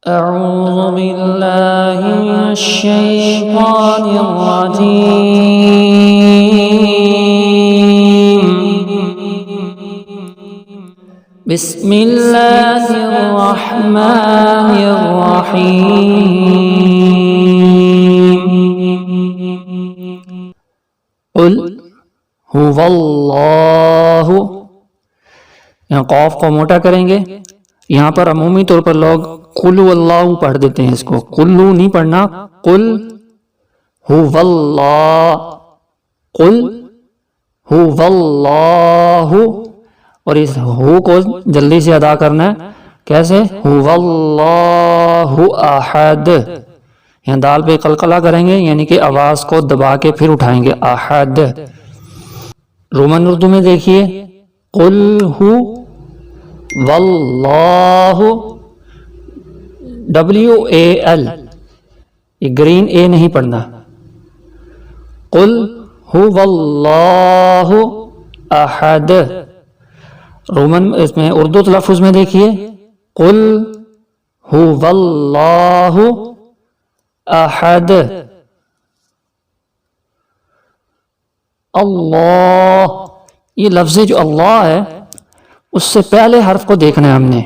أعوذ بالله من الشيطان الرجيم. بسم الله الرحمن الرحيم. قل هو الله، یہاں قاف کو موٹا کریں گے. یہاں پر عمومی طور پر لوگ قل اللہ پڑھ دیتے ہیں، اس کو قلو نہیں پڑھنا، قل هو اللہ، قل هو اللہ. اور اس ہو کو جلدی سے ادا کرنا ہے. کیسے؟ هو اللہ احد. یہاں دال پہ قلقلہ کریں گے، یعنی کہ آواز کو دبا کے پھر اٹھائیں گے، احد. رومن اردو میں دیکھیے، قل هو واللہ، WAL، یہ گرین اے نہیں پڑھنا. قل هو واللہ احد. رومن اس میں اردو تلفظ میں دیکھیے، قل هو واللہ احد. اللہ، یہ لفظ جو اللہ ہے اس سے پہلے حرف کو دیکھنا ہے ہم نے.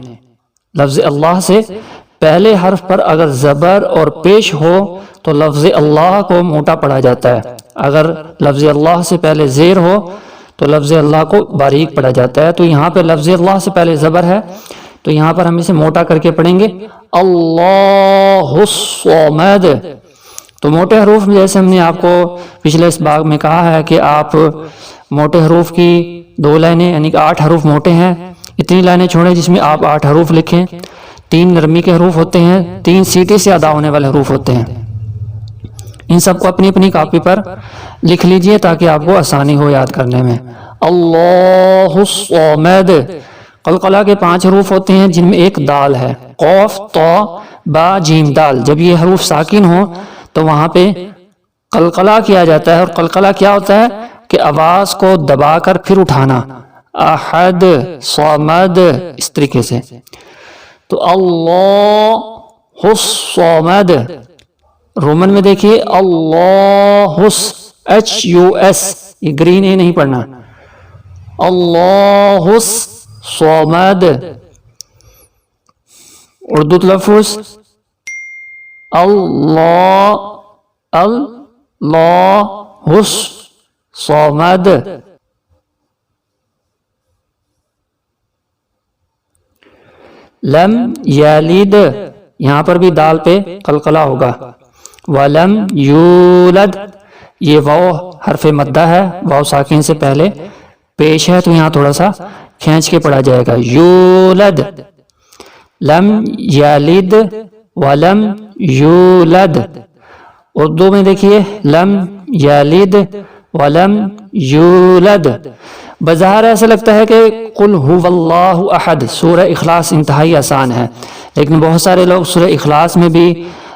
لفظ اللہ سے پہلے حرف پر اگر زبر اور پیش ہو تو لفظ اللہ کو موٹا پڑھا جاتا ہے. اگر لفظ اللہ سے پہلے زیر ہو تو لفظ اللہ کو باریک پڑھا جاتا ہے. تو یہاں پہ لفظ اللہ سے پہلے زبر ہے تو یہاں پر ہم اسے موٹا کر کے پڑھیں گے، اللہ الصمد. تو موٹے حروف میں جیسے ہم نے آپ کو پچھلے اس باب میں کہا ہے کہ آپ موٹے حروف کی 2 لائنیں یعنی کہ 8 حروف موٹے ہیں، اتنی لائنیں چھوڑیں جس میں آپ 8 حروف لکھیں. 3 نرمی کے حروف ہوتے ہیں، 3 سیٹی سے ادا ہونے والے حروف ہوتے ہیں. ان سب کو اپنی اپنی کاپی پر لکھ لیجئے تاکہ آپ کو آسانی ہو یاد کرنے میں. اللہ الصمد. قلقلہ کے 5 حروف ہوتے ہیں جن میں ایک دال ہے، قاف طا با جیم دال. جب یہ حروف ساکن ہو تو وہاں پہ قلقلہ کیا جاتا ہے. اور قلقلہ کیا ہوتا ہے کہ آواز کو دبا کر پھر اٹھانا، احد صمد، اس طریقے سے. تو اللہ الصمد. رومن میں دیکھیے، اللہ HUS، یہ گرین اے نہیں پڑھنا، اللہ الصمد. اردو تلفظ اللہ الصمد. لم یلد، یہاں پر بھی دال پہ قلقلہ ہوگا. ولم یولد، یہ واو حرف مدہ ہے، واو ساکن سے پہلے پیش ہے تو یہاں تھوڑا سا کھینچ کے پڑھا جائے گا، یولد. لم یلد ولم یولد. اردو میں دیکھیے، لم یلد ولم یولد. بظاہر ایسا لگتا ہے کہ قل هو اللہ احد سورہ اخلاص انتہائی آسان ہے، لیکن بہت سارے لوگ سورہ اخلاص میں بھی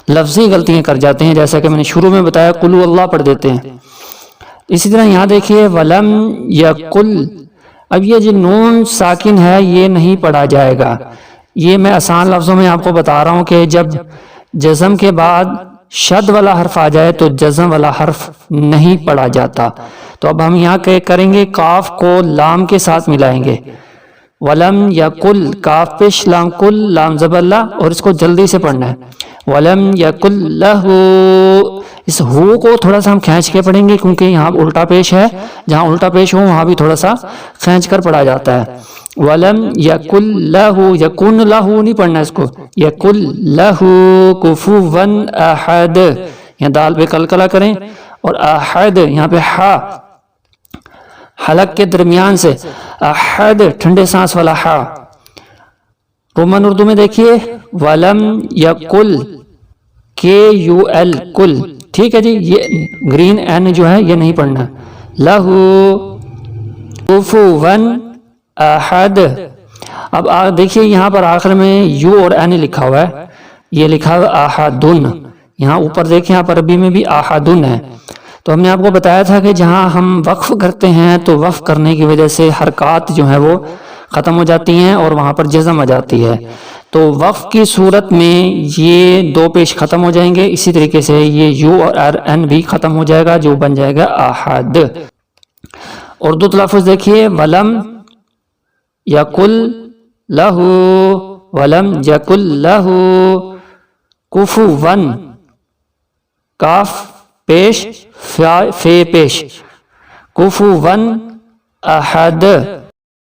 لفظی غلطیاں کر جاتے ہیں، جیسا کہ میں نے شروع میں بتایا قل هو اللہ پڑھ دیتے ہیں. اسی طرح یہاں دیکھیے ولم یقل. اب یہ جو نون ساکن ہے یہ نہیں پڑھا جائے گا. یہ میں آسان لفظوں میں آپ کو بتا رہا ہوں کہ جب جزم کے بعد شد والا حرف آ جائے تو جزم والا حرف نہیں پڑھا جاتا. تو اب ہم یہاں کریں گے، کاف کو لام کے ساتھ ملائیں گے، ولم یقل، کاف پیش لام کل، لام زبر لا، اور اس کو جلدی سے پڑھنا ہے، ولم یقل لہ. اس ہو کو تھوڑا سا ہم کھینچ کے پڑھیں گے کیونکہ یہاں الٹا پیش ہے، جہاں الٹا پیش ہو وہاں بھی تھوڑا سا کھینچ کر پڑھا جاتا ہے. ولم یقل لہ، یکن لہ نہیں پڑھنا اس کو، یقل لہ کفوا احد. یہاں دال پہ قلقلہ کریں اور احد، یہاں پہ ہا حلق کے درمیان سے، احد ٹھنڈے سانس والا ہا. رومن اردو میں دیکھیے، ولم یقل KUL کل. ٹھیک ہے جی، یہ گرین این جو ہے یہ نہیں پڑھنا. لہو کفوا احد. اب دیکھیے یہاں پر آخر میں یو اور این لکھا ہوا ہے، یہ لکھا ہوا احدن. یہاں اوپر دیکھیں، یہاں پر عربی میں بھی احدن ہے. تو ہم نے آپ کو بتایا تھا کہ جہاں ہم وقف کرتے ہیں تو وقف کرنے کی وجہ سے حرکات جو ہیں وہ ختم ہو جاتی ہیں اور وہاں پر جزم آ جاتی ہے. تو وقف کی صورت میں یہ دو پیش ختم ہو جائیں گے، اسی طریقے سے یہ یو اور این بھی ختم ہو جائے گا، جو بن جائے گا احد۔ اردو تلفظ دیکھیے، ولم یکل لہو، ولم یکل لہو کفوا، کاف پیش فے پیش، کفوا احد۔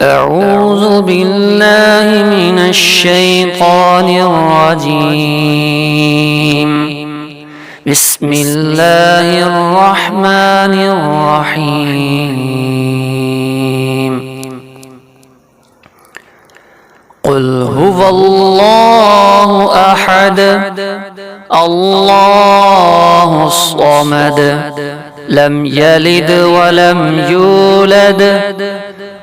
أعوذ بالله من الشيطان الرجيم بسم الله الرحمن الرحيم قل هو الله أحد الله الصمد لم يلد ولم يولد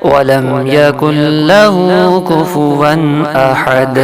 ولم يكن له كفوا أحد۔